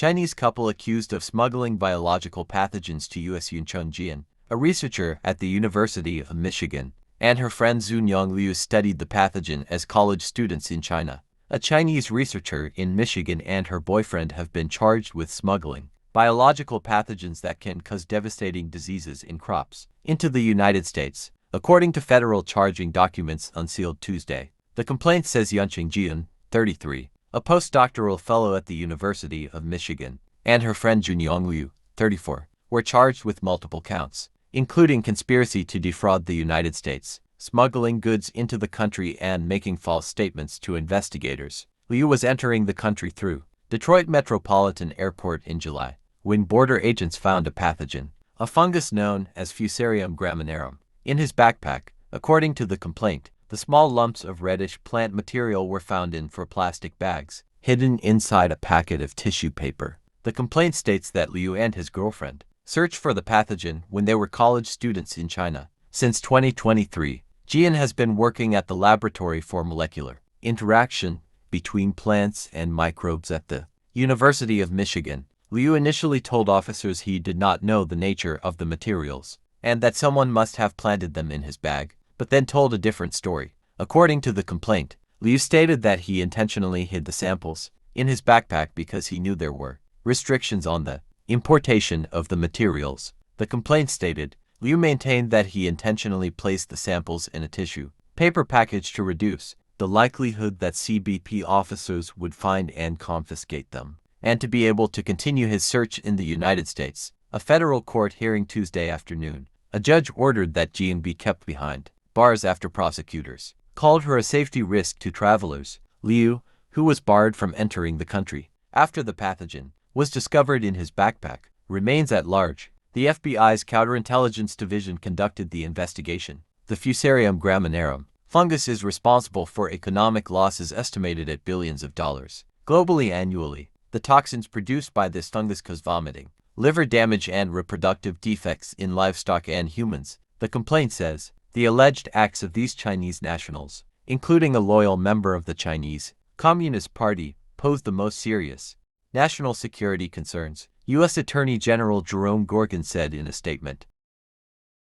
Chinese couple accused of smuggling biological pathogens to U.S. Yuncheng Jian, a researcher at the University of Michigan, and her friend Zunyong Liu studied the pathogen as college students in China. A Chinese researcher in Michigan and her boyfriend have been charged with smuggling biological pathogens that can cause devastating diseases in crops into the United States, according to federal charging documents unsealed Tuesday. The complaint says Yuncheng Jian, 33, a postdoctoral fellow at the University of Michigan, and her friend Zhuniong Liu, 34, were charged with multiple counts, including conspiracy to defraud the United States, smuggling goods into the country, and making false statements to investigators. Liu was entering the country through Detroit Metropolitan Airport in July, when border agents found a pathogen, a fungus known as Fusarium Gramenarum, in his backpack. According to the complaint, the small lumps of reddish plant material were found in 4 plastic bags, hidden inside a packet of tissue paper. The complaint states that Liu and his girlfriend searched for the pathogen when they were college students in China. Since 2023, Jian has been working at the Laboratory for Molecular Interaction between Plants and Microbes at the University of Michigan. Liu initially told officers he did not know the nature of the materials and that someone must have planted them in his bag, but then told a different story. According to the complaint, Liu stated that he intentionally hid the samples in his backpack because he knew there were restrictions on the importation of the materials. The complaint stated, Liu maintained that he intentionally placed the samples in a tissue paper package to reduce the likelihood that CBP officers would find and confiscate them, and to be able to continue his search in the United States. A federal court hearing Tuesday afternoon, a judge ordered that Jian be kept behind bars after prosecutors called her a safety risk to travelers. Liu, who was barred from entering the country after the pathogen was discovered in his backpack, remains at large. The FBI's counterintelligence division conducted the investigation. The Fusarium Gramenarum fungus is responsible for economic losses estimated at billions of dollars globally annually. The toxins produced by this fungus cause vomiting, liver damage, and reproductive defects in livestock and humans. The complaint says the alleged acts of these Chinese nationals, including a loyal member of the Chinese Communist Party, pose the most serious national security concerns, U.S. Attorney General Jerome Gorgon said in a statement.